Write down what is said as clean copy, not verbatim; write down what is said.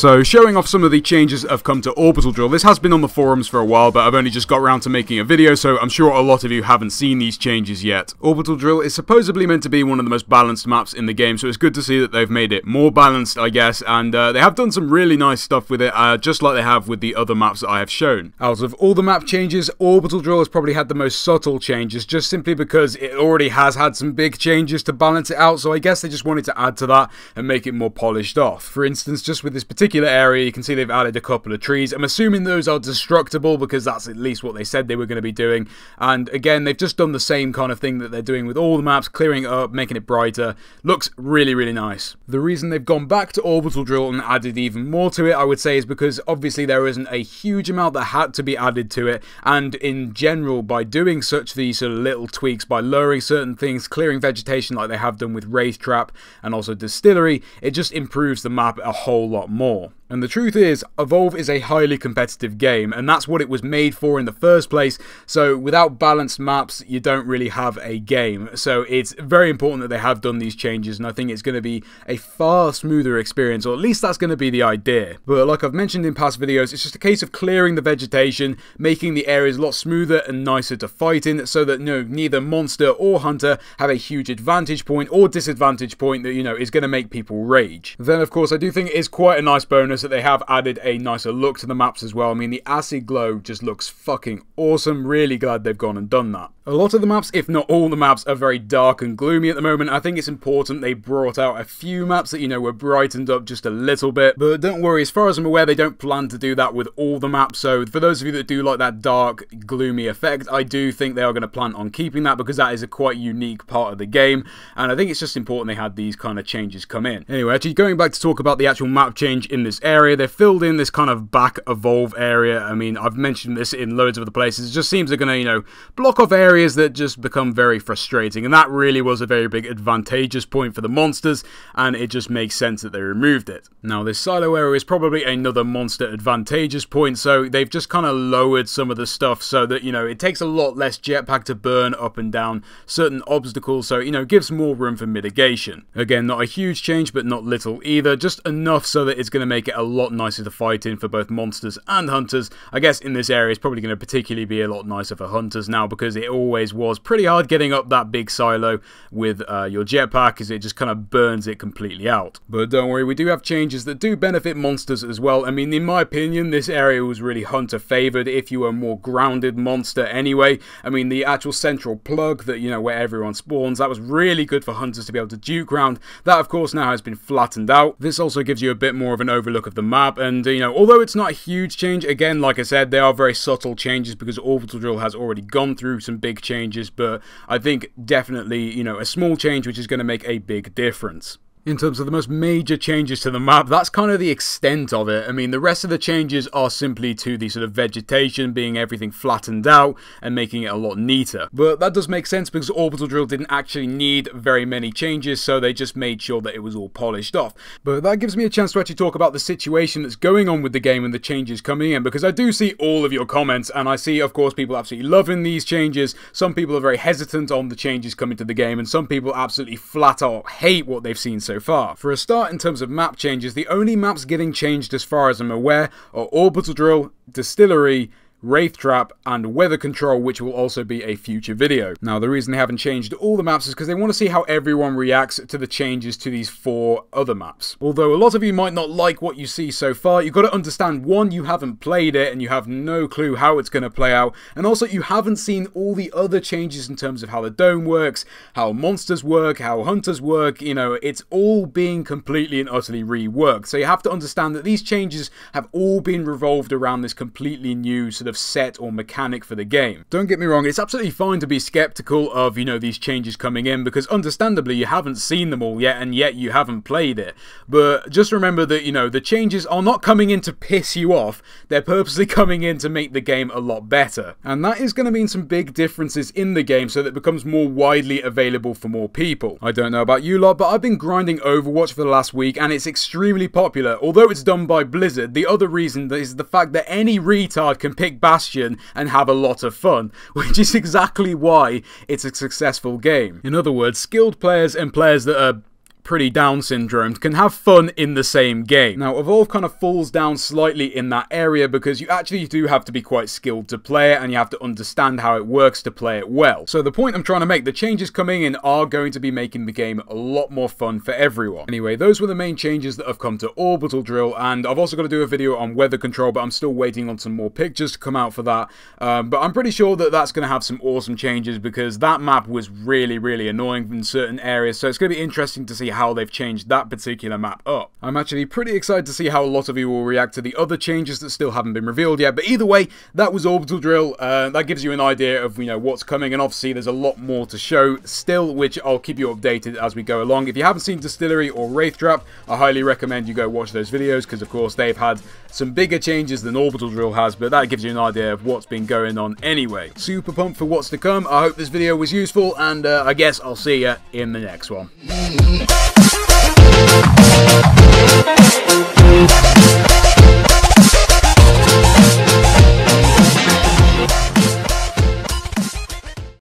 So, showing off some of the changes that have come to Orbital Drill. This has been on the forums for a while, but I've only just got around to making a video, so I'm sure a lot of you haven't seen these changes yet. Orbital Drill is supposedly meant to be one of the most balanced maps in the game, so it's good to see that they've made it more balanced, I guess, and they have done some really nice stuff with it, just like they have with the other maps that I have shown. Out of all the map changes, Orbital Drill has probably had the most subtle changes, just simply because it already has had some big changes to balance it out, so I guess they just wanted to add to that and make it more polished off. For instance, just with this particular area, you can see they've added a couple of trees. I'm assuming those are destructible because that's at least what they said they were going to be doing. And again, they've just done the same kind of thing that they're doing with all the maps, clearing it up, making it brighter. Looks really, really nice. The reason they've gone back to Orbital Drill and added even more to it, I would say, is because obviously there isn't a huge amount that had to be added to it. And in general, by doing such these sort of little tweaks, by lowering certain things, clearing vegetation like they have done with Wraith Trap and also Distillery, it just improves the map a whole lot more. And the truth is, Evolve is a highly competitive game, and that's what it was made for in the first place, so without balanced maps, you don't really have a game. So it's very important that they have done these changes, and I think it's going to be a far smoother experience, or at least that's going to be the idea. But like I've mentioned in past videos, it's just a case of clearing the vegetation, making the areas a lot smoother and nicer to fight in, so that neither monster or hunter have a huge advantage point or disadvantage point that, is going to make people rage. Then, of course, I do think it is quite a nice bonus that they have added a nicer look to the maps as well. I mean, the acid glow just looks fucking awesome. Really glad they've gone and done that. A lot of the maps, if not all the maps, are very dark and gloomy at the moment. I think it's important they brought out a few maps that, were brightened up just a little bit. But don't worry, as far as I'm aware, they don't plan to do that with all the maps. So for those of you that do like that dark, gloomy effect, I do think they are going to plan on keeping that because that is a quite unique part of the game. And I think it's just important they had these kind of changes come in. Anyway, actually going back to talk about the actual map change in this area, they've filled in this kind of back Evolve area. I mean, I've mentioned this in loads of other places. It just seems they're going to, block off areas that just become very frustrating, and that really was a very big advantageous point for the monsters, and it just makes sense that they removed it. Now, this silo area is probably another monster advantageous point, so they've just kind of lowered some of the stuff so that, it takes a lot less jetpack to burn up and down certain obstacles, so, gives more room for mitigation. Again, not a huge change, but not little either, just enough so that it's going to make it a lot nicer to fight in for both monsters and hunters. I guess in this area it's probably going to particularly be a lot nicer for hunters now, because it always was pretty hard getting up that big silo with your jetpack, as it just kind of burns it completely out. But don't worry, we do have changes that do benefit monsters as well. I mean, in my opinion, this area was really hunter favored if you were a more grounded monster anyway. I mean, the actual central plug that, where everyone spawns, that was really good for hunters to be able to duke around. That, of course, now has been flattened out. This also gives you a bit more of an overlook of the map, and, although it's not a huge change, again, like I said, they are very subtle changes because Orbital Drill has already gone through some big changes, but I think definitely, a small change which is going to make a big difference. In terms of the most major changes to the map, that's kind of the extent of it. I mean, the rest of the changes are simply to the sort of vegetation being everything flattened out and making it a lot neater. But that does make sense because Orbital Drill didn't actually need very many changes, so they just made sure that it was all polished off. But that gives me a chance to actually talk about the situation that's going on with the game and the changes coming in, because I do see all of your comments, and I see, of course, people absolutely loving these changes. Some people are very hesitant on the changes coming to the game, and some people absolutely flat out hate what they've seen so far. For a start, in terms of map changes, the only maps getting changed as far as I'm aware are Orbital Drill, Distillery, Wraith Trap, and Weather Control, which will also be a future video. Now, the reason they haven't changed all the maps is because they want to see how everyone reacts to the changes to these 4 other maps. Although a lot of you might not like what you see so far, you've got to understand, one, you haven't played it and you have no clue how it's going to play out, and also you haven't seen all the other changes in terms of how the dome works, how monsters work, how hunters work. It's all being completely and utterly reworked. So you have to understand that these changes have all been revolved around this completely new sort of set or mechanic for the game. Don't get me wrong, it's absolutely fine to be skeptical of, these changes coming in, because understandably you haven't seen them all yet, and yet you haven't played it. But just remember that, the changes are not coming in to piss you off, they're purposely coming in to make the game a lot better. And that is going to mean some big differences in the game so that it becomes more widely available for more people. I don't know about you lot, but I've been grinding Overwatch for the last week, and it's extremely popular. Although it's done by Blizzard, the other reason is the fact that any retard can pick Bastion and have a lot of fun, which is exactly why it's a successful game. In other words, skilled players and players that are pretty Down syndromed can have fun in the same game. Now, Evolve kind of falls down slightly in that area because you actually do have to be quite skilled to play it, and you have to understand how it works to play it well. So the point I'm trying to make, the changes coming in are going to be making the game a lot more fun for everyone. Anyway, those were the main changes that have come to Orbital Drill, and I've also got to do a video on weather control, but I'm still waiting on some more pictures to come out for that. But I'm pretty sure that that's going to have some awesome changes, because that map was really annoying in certain areas, so it's going to be interesting to see how they've changed that particular map up. I'm actually pretty excited to see how a lot of you will react to the other changes that still haven't been revealed yet, but either way, that was Orbital Drill. That gives you an idea of, what's coming, and obviously there's a lot more to show still, which I'll keep you updated as we go along. If you haven't seen Distillery or Wraith Trap, I highly recommend you go watch those videos, because of course they've had some bigger changes than Orbital Drill has, but that gives you an idea of what's been going on anyway. Super pumped for what's to come. I hope this video was useful, and I guess I'll see you in the next one.